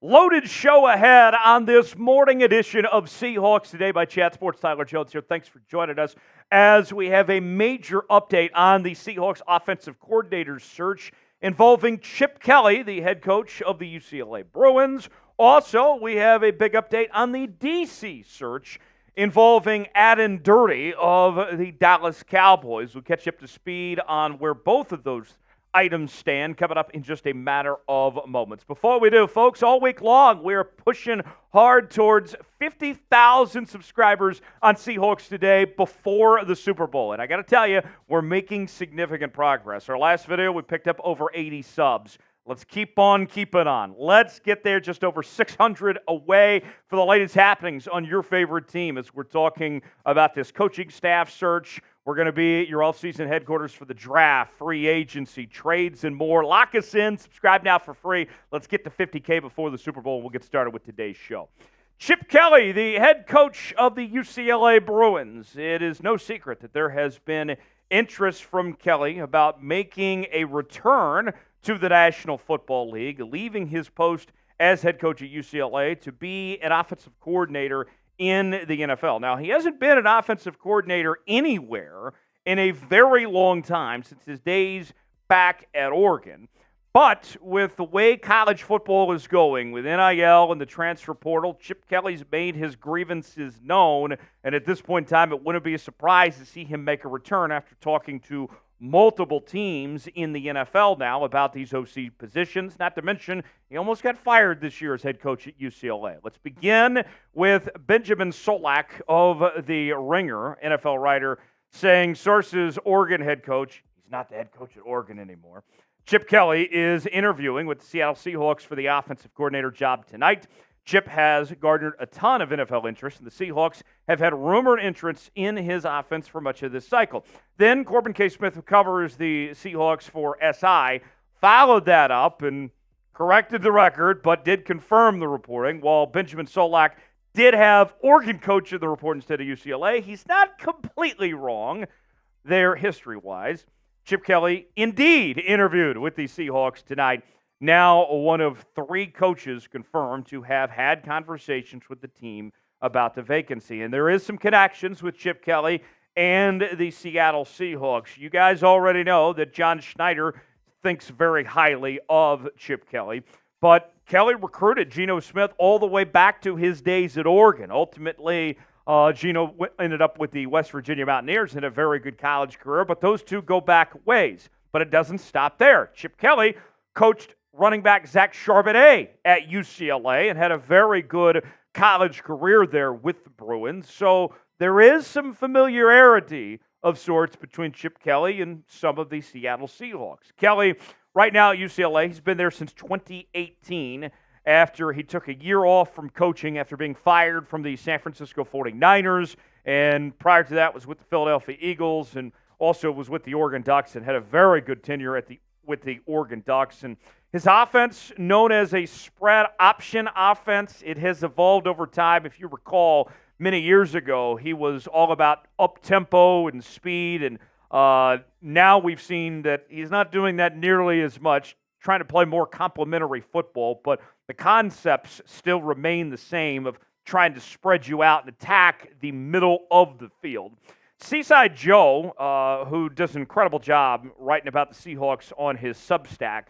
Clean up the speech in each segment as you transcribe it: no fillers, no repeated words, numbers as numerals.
Loaded show ahead on this morning edition of Seahawks Today by Chat Sports. Tyler Jones here. Thanks for joining us as we have a major update on the Seahawks offensive coordinator search involving Chip Kelly, the head coach of the UCLA Bruins. Also, we have a big update on the DC search involving Aden Durde of the Dallas Cowboys. We'll catch you up to speed on where both of those items stand coming up in just a matter of moments. Before we do, folks, all week long, we're pushing hard towards 50,000 subscribers on Seahawks Today before the Super Bowl. And I got to tell you, we're making significant progress. Our last video, we picked up over 80 subs. Let's keep on keeping on. Let's get there, just over 600 away for the latest happenings on your favorite team as we're talking about this coaching staff search. We're going to be at your off-season headquarters for the draft, free agency, trades, and more. Lock us in. Subscribe now for free. Let's get to 50K before the Super Bowl. We'll get started with today's show. Chip Kelly, the head coach of the UCLA Bruins. It is no secret that there has been interest from Kelly about making a return to the National Football League, leaving his post as head coach at UCLA to be an offensive coordinator in the NFL. Now, he hasn't been an offensive coordinator anywhere in a very long time, since his days back at Oregon. But with the way college football is going, with NIL and the transfer portal, Chip Kelly's made his grievances known, and at this point in time, it wouldn't be a surprise to see him make a return after talking to multiple teams in the NFL now about these OC positions, not to mention he almost got fired this year as head coach at UCLA. Let's begin with Benjamin Solak of The Ringer, NFL writer, saying sources Oregon head coach, he's not the head coach at Oregon anymore, Chip Kelly is interviewing with the Seattle Seahawks for the offensive coordinator job tonight. Chip has garnered a ton of NFL interest, and the Seahawks have had rumored interest in his offense for much of this cycle. Then Corbin K. Smith, who covers the Seahawks for SI, followed that up and corrected the record, but did confirm the reporting, while Benjamin Solak did have Oregon coach in the report instead of UCLA. He's not completely wrong there history-wise. Chip Kelly indeed interviewed with the Seahawks tonight. Now one of three coaches confirmed to have had conversations with the team about the vacancy. And there is some connections with Chip Kelly and the Seattle Seahawks. You guys already know that John Schneider thinks very highly of Chip Kelly. But Kelly recruited Geno Smith all the way back to his days at Oregon. Ultimately, Geno ended up with the West Virginia Mountaineers in a very good college career. But those two go back ways. But it doesn't stop there. Chip Kelly coached running back Zach Charbonnet at UCLA and had a very good college career there with the Bruins. So there is some familiarity of sorts between Chip Kelly and some of the Seattle Seahawks. Kelly, right now at UCLA, he's been there since 2018 after he took a year off from coaching after being fired from the San Francisco 49ers. And prior to that was with the Philadelphia Eagles and also was with the Oregon Ducks and had a very good tenure with the Oregon Ducks. And his offense, known as a spread option offense, it has evolved over time. If you recall, many years ago, he was all about up-tempo and speed, and now we've seen that he's not doing that nearly as much, trying to play more complementary football, but the concepts still remain the same of trying to spread you out and attack the middle of the field. Seaside Joe, who does an incredible job writing about the Seahawks on his Substack,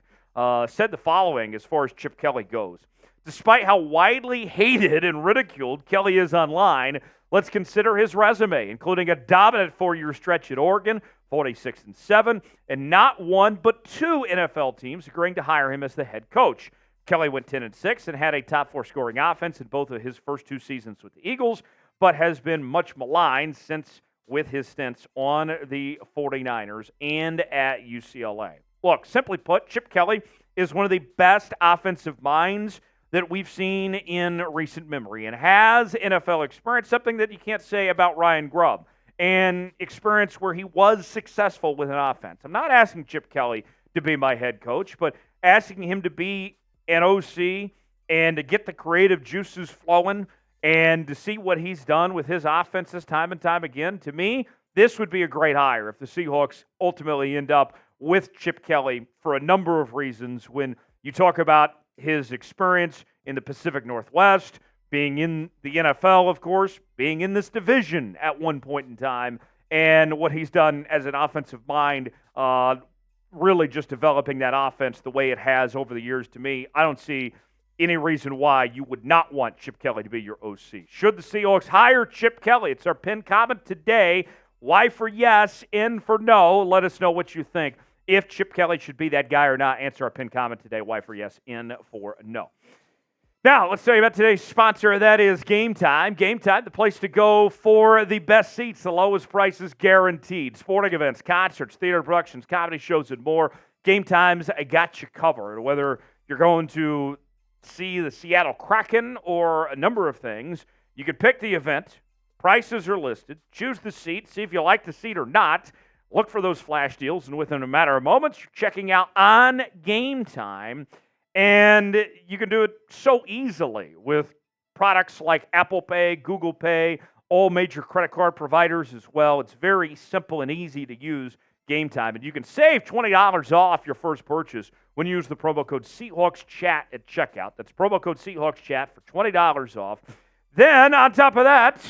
said the following as far as Chip Kelly goes. Despite how widely hated and ridiculed Kelly is online, let's consider his resume, including a dominant 4-year stretch at Oregon, 46-7, and not one but two NFL teams agreeing to hire him as the head coach. Kelly went 10-6 and had a top 4 scoring offense in both of his first 2 seasons with the Eagles, but has been much maligned since with his stints on the 49ers and at UCLA. Look, simply put, Chip Kelly is one of the best offensive minds that we've seen in recent memory and has NFL experience, something that you can't say about Ryan Grubb, and experience where he was successful with an offense. I'm not asking Chip Kelly to be my head coach, but asking him to be an OC and to get the creative juices flowing and to see what he's done with his offenses time and time again. To me, this would be a great hire if the Seahawks ultimately end up with Chip Kelly for a number of reasons. When you talk about his experience in the Pacific Northwest, being in the NFL, of course, being in this division at one point in time, and what he's done as an offensive mind, really just developing that offense the way it has over the years. To me, I don't see any reason why you would not want Chip Kelly to be your OC. Should the Seahawks hire Chip Kelly? It's our pinned comment today. Y for yes, N for no. Let us know what you think. If Chip Kelly should be that guy or not, answer our pinned comment today. Y for yes, N for no. Now, let's tell you about today's sponsor. That is Game Time. Game Time, the place to go for the best seats, the lowest prices guaranteed. Sporting events, concerts, theater productions, comedy shows, and more. Game Time's got you covered. Whether you're going to see the Seattle Kraken or a number of things, you can pick the event. Prices are listed. Choose the seat. See if you like the seat or not. Look for those flash deals, and within a matter of moments, you're checking out on Game Time. And you can do it so easily with products like Apple Pay, Google Pay, all major credit card providers as well. It's very simple and easy to use Game Time. And you can save $20 off your first purchase when you use the promo code SeahawksChat at checkout. That's promo code SeahawksChat for $20 off. Then, on top of that,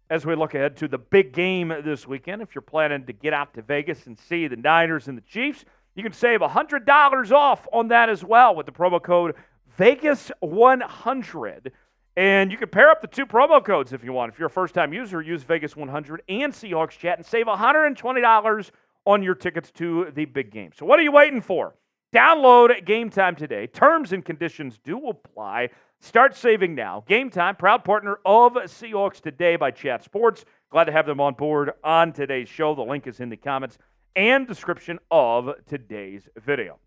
as we look ahead to the big game this weekend, if you're planning to get out to Vegas and see the Niners and the Chiefs, you can save $100 off on that as well with the promo code Vegas100. And you can pair up the two promo codes if you want. If you're a first-time user, use Vegas100 and Seahawks Chat and save $120 on your tickets to the big game. So what are you waiting for? Download Game Time today. Terms and conditions do apply. Start saving now. Game Time, proud partner of Seahawks Today by Chat Sports. Glad to have them on board on today's show. The link is in the comments and description of today's video.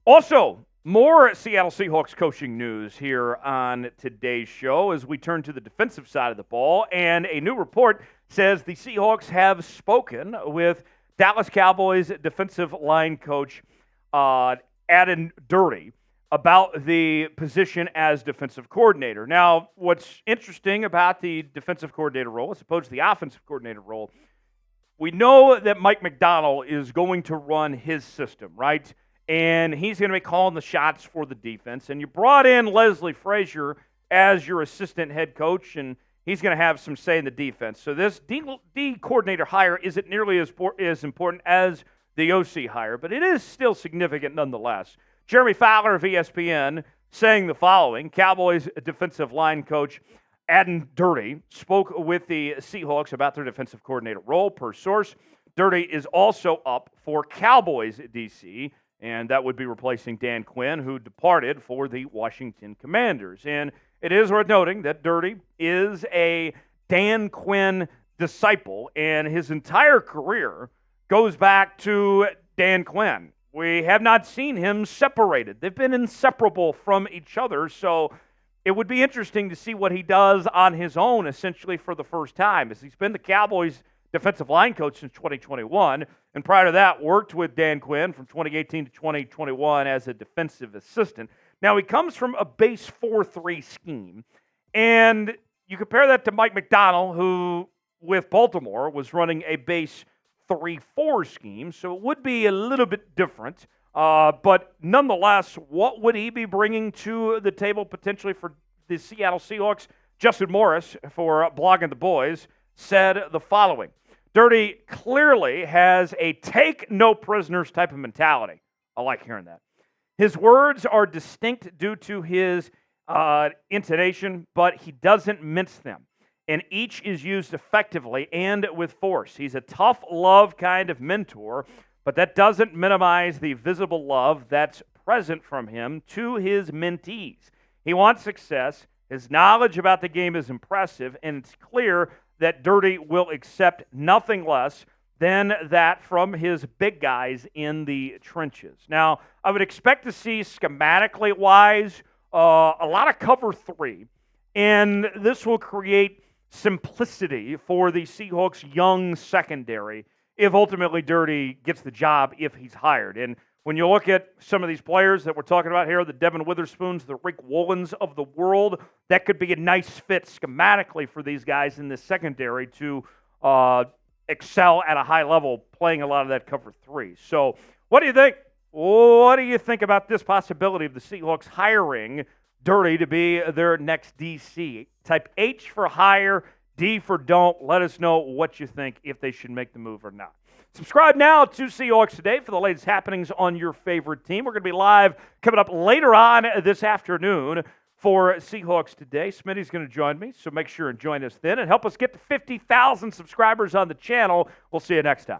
Also, more Seattle Seahawks coaching news here on today's show as we turn to the defensive side of the ball. And a new report says the Seahawks have spoken with Dallas Cowboys defensive line coach Aden Durde about the position as defensive coordinator. Now, what's interesting about the defensive coordinator role as opposed to the offensive coordinator role, we know that Mike Macdonald is going to run his system, right? And he's going to be calling the shots for the defense. And you brought in Leslie Frazier as your assistant head coach, and he's going to have some say in the defense. So this D coordinator hire isn't nearly as important as the OC hire, but it is still significant nonetheless. Jeremy Fowler of ESPN saying the following: Cowboys defensive line coach Aden Durde spoke with the Seahawks about their defensive coordinator role. Per source, Durde is also up for Cowboys DC, and that would be replacing Dan Quinn, who departed for the Washington Commanders. And it is worth noting that Durde is a Dan Quinn disciple, and his entire career goes back to Dan Quinn. We have not seen him separated. They've been inseparable from each other, so it would be interesting to see what he does on his own, essentially for the first time, as he's been the Cowboys' defensive line coach since 2021, and prior to that, worked with Dan Quinn from 2018 to 2021 as a defensive assistant. Now, he comes from a base 4-3 scheme, and you compare that to Mike Macdonald, who, with Baltimore, was running a base 3-4 scheme, so it would be a little bit different. But nonetheless, what would he be bringing to the table potentially for the Seattle Seahawks? Justin Morris, for Blogging the Boys, said the following: Durde clearly has a take no prisoners type of mentality. I like hearing that. His words are distinct due to his intonation, but he doesn't mince them, and each is used effectively and with force. He's a tough love kind of mentor, but that doesn't minimize the visible love that's present from him to his mentees. He wants success. His knowledge about the game is impressive, and it's clear that Durde will accept nothing less than that from his big guys in the trenches. Now, I would expect to see schematically wise a lot of cover three, and this will create simplicity for the Seahawks' young secondary if ultimately Durde gets the job if he's hired. And when you look at some of these players that we're talking about here, the Devin Witherspoons, the Rick Woolens of the world, that could be a nice fit schematically for these guys in this secondary to excel at a high level, playing a lot of that cover three. So what do you think? What do you think about this possibility of the Seahawks hiring Durde to be their next DC? Type H for hire, D for don't. Let us know what you think, if they should make the move or not. Subscribe now to Seahawks Today for the latest happenings on your favorite team. We're going to be live coming up later on this afternoon for Seahawks Today. Smitty's going to join me, so make sure and join us then and help us get to 50,000 subscribers on the channel. We'll see you next time.